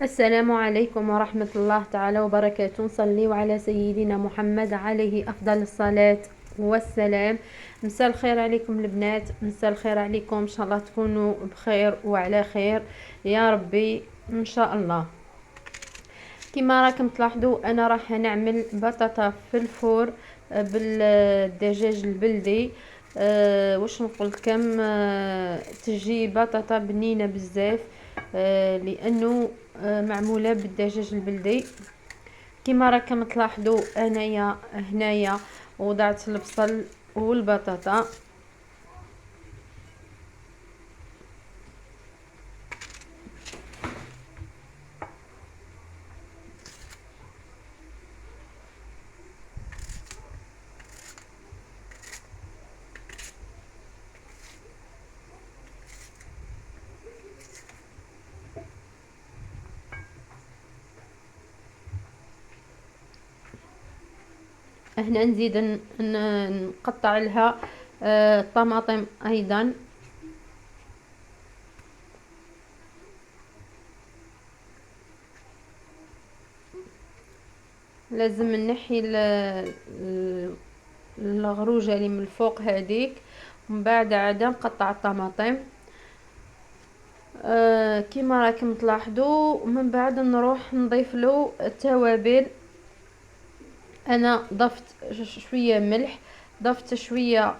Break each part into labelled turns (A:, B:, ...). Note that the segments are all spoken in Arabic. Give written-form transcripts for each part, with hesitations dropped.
A: السلام عليكم ورحمة الله تعالى وبركاته. نصلي على سيدنا محمد عليه أفضل الصلاة والسلام. مساء الخير عليكم البنات، مساء الخير عليكم، إن شاء الله تكونوا بخير وعلى خير يا ربي إن شاء الله. كما راكم تلاحظوا أنا راح نعمل بطاطا في الفور بالدجاج البلدي. واش نقول لكم، تجي بطاطا بنينه بزاف، لانه معموله بالدجاج البلدي. كما راكم تلاحظوا انايا هنايا وضعت البصل والبطاطا. هنا نزيد نقطع لها الطماطم ايضا. لازم نحي الغروجه اللي من الفوق هذيك، ومن بعد عاد نقطع الطماطم كما راكم تلاحظوا. من بعد نروح نضيف له التوابل. انا ضفت شويه ملح، ضفت شويه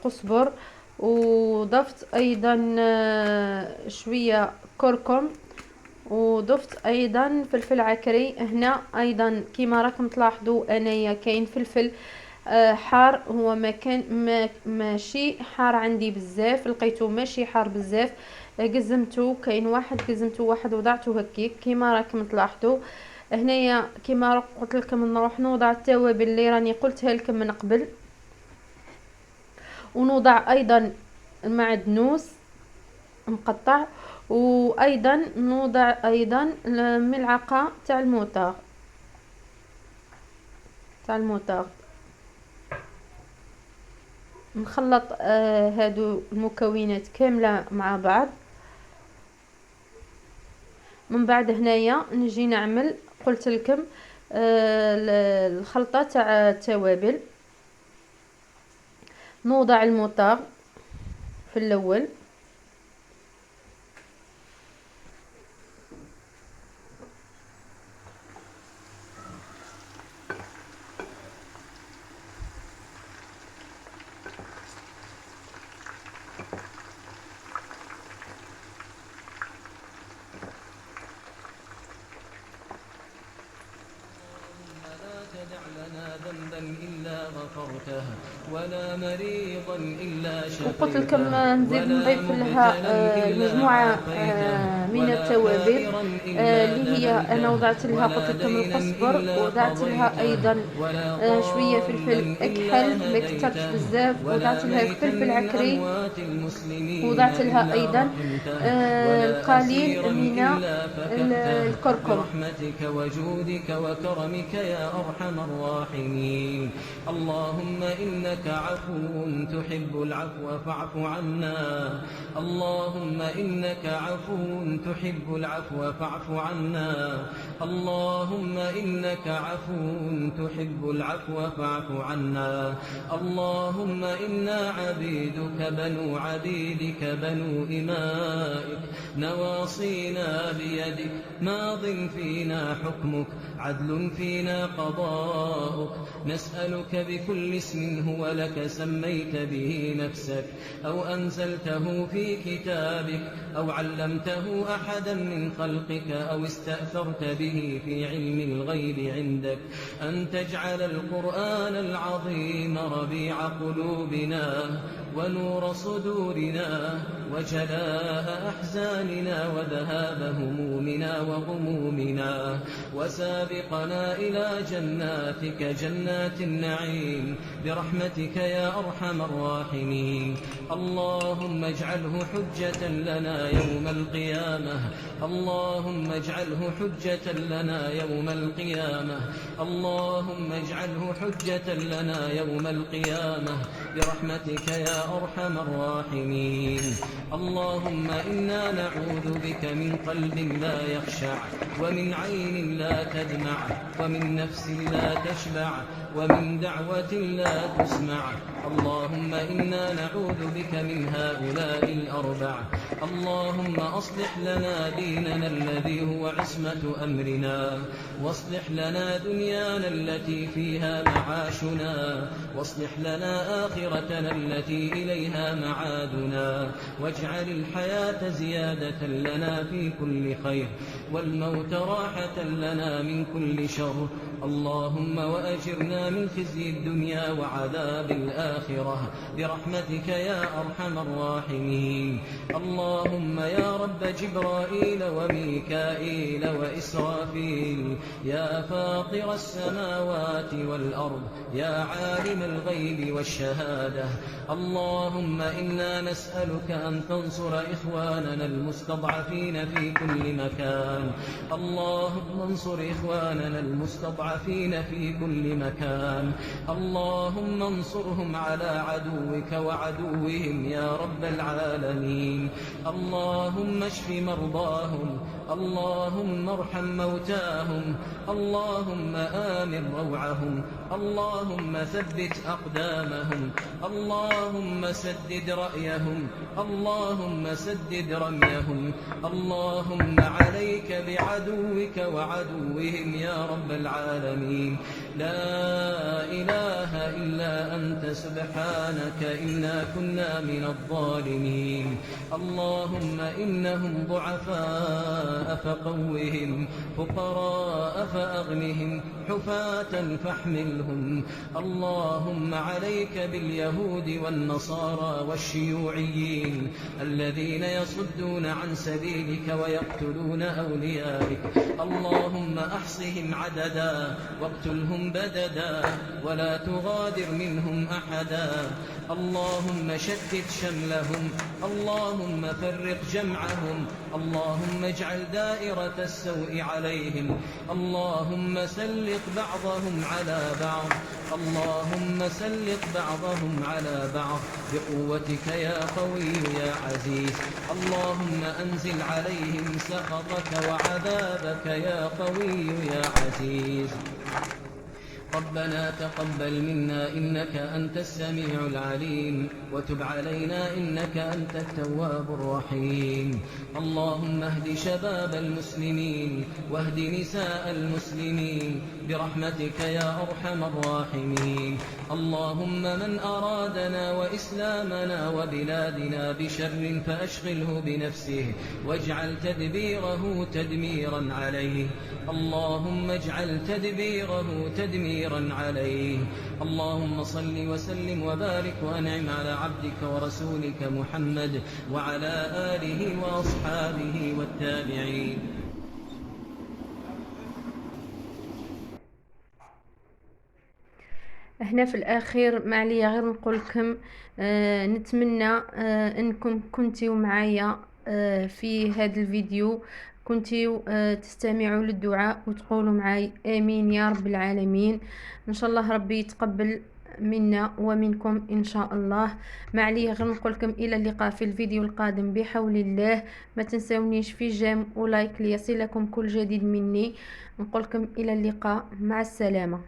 A: قزبر، وضفت ايضا شويه كركم، وضفت ايضا فلفل عكري. هنا ايضا كما راكم تلاحظوا انايا كاين فلفل حار، هو ما كان ماشي حار عندي بزاف، لقيته ماشي حار بزاف، قزمته. كاين واحد قزمته واحد وضعته هكيك كما راكم تلاحظوا. هنايا كما قلت لكم نروح نوضع التوابل اللي راني قلتها لكم من قبل، ونوضع ايضا المعدنوس مقطع، وايضا نوضع ايضا ملعقه تاع الموتار. نخلط هادو المكونات كامله مع بعض. من بعد هنايا نجي نعمل قلت لكم الخلطه تاع التوابل. نوضع الموتار في الاول،
B: لنا ذنبا إلا غفرته ولا مريضا إلا شفيته
A: وقلت لكم نزيد نضيف لها مجموعة من التوابل اللي هي أنا وضعت لها قلت لكم القزبر، وضعت لها أيضا شوية فلفل أكحل ما كترتش بزاف، وضعت لها فلفل عكري، وضعت لها أيضا القليل من الكركم.
B: برحمتك وجودك وكرمك يا أرحم الراحمين. اللهم إنك عفو تحب العفو فاعف عنا. اللهم إنك عفو تحب العفو فاعف عنا. اللهم إنك عفو تحب العفو فاعف عنا. اللهم إنا عبيدك بنو عبيدك بنو إمائك، نواصينا بيدك، ماض فينا حكمك، عدل فينا قضاؤك. نسألك بكل اسم هو لك سميت به نفسك أو أنزلته في كتابك أو علمته أحدا من خلقك أو استأثرت به في علم الغيب عندك، أن تجعل القرآن العظيم ربيع قلوبنا ونور صدورنا وجلاء أحزاننا وذهاب همومنا وغمومنا، وسابقنا إلى جناتك جنات النعيم برحمتك يا أرحم الراحمين. اللهم اجعله حجة لنا يوم القيامة. اللهم اجعله حجة لنا يوم القيامة. اللهم اجعله حجة لنا يوم القيامة برحمتك يا أرحم الراحمين. اللهم إنا نعوذ بك من قلب لا يخشع، ومن عين لا تدمع، ومن نفس لا تشبع، ومن دعوة لا تسمع. اللهم إنا نعوذ بك من هؤلاء الأربع. اللهم أصلح لنا ديننا الذي هو عصمة أمرنا، واصلح لنا دنيانا التي فيها معاشنا، واصلح لنا آخرتنا التي إليها معادنا، واجعل الحياة زيادة لنا في كل خير، والموت راحة لنا من كل شر. اللهم وأجرنا من خزي الدنيا وعذاب الآخرة برحمتك يا أرحم الراحمين. اللهم يا رب جبرائيل وميكائيل وإسرافيل، يا فاطر السماوات والأرض، يا عالم الغيب والشهادة، اللهم إنا نسألك أن تنصر إخواننا المستضعفين في كل مكان. اللهم انصر إخواننا المستضعفين في كل مكان. اللهم انصرهم على عدوك وعدوهم يا رب العالمين. اللهم اشف مرضاهم، اللهم ارحم موتاهم، اللهم آمن روعهم، اللهم ثبت أقدامهم، اللهم سدد رأيهم، اللهم سدد رميهم. اللهم عليك بعدوك وعدوهم يا رب العالمين. لا إله إلا أنت سبحانك إنا كنا من الظالمين. اللهم إنهم ضعفاء فقوهم، فقراء فأغنهم، حفاة فاحملهم. اللهم عليك باليهود والنصارى والشيوعيين الذين يصدون عن سبيلك ويقتلون أوليائك. اللهم أحصهم عددا واقتلهم بددا ولا تغادر منهم أحدا. اللهم شتت شملهم، اللهم فرق جمعهم، اللهم اجعل دائرة السوء عليهم. اللهم سلط بعضهم على بعض، اللهم سلط بعضهم على بعض بقوتك يا قوي يا عزيز. اللهم أنزل عليهم سخطك وعذابك يا قوي يا عزيز. ربنا تقبل منا إنك أنت السميع العليم، وتب علينا إنك أنت التواب الرحيم. اللهم اهد شباب المسلمين واهد نساء المسلمين برحمتك يا أرحم الراحمين. اللهم من أرادنا وإسلامنا وبلادنا بشر فأشغله بنفسه واجعل تدبيره تدميرا عليه. اللهم اجعل تدبيره تدميرا عليه. اللهم صل وسلم وبارك وأنعم على عبدك ورسولك محمد وعلى آله وأصحابه والتابعين.
A: هنا في الاخير ما عليا غير نقول لكم نتمنى انكم كنتوا معايا في هذا الفيديو، كنتوا تستمعوا للدعاء وتقولوا معي امين يا رب العالمين. ان شاء الله ربي يتقبل منا ومنكم ان شاء الله. ما عليا غير نقول لكم الى اللقاء في الفيديو القادم بحول الله. ما تنسونيش في جيم ولايك ليصلكم كل جديد مني. نقول لكم الى اللقاء، مع السلامة.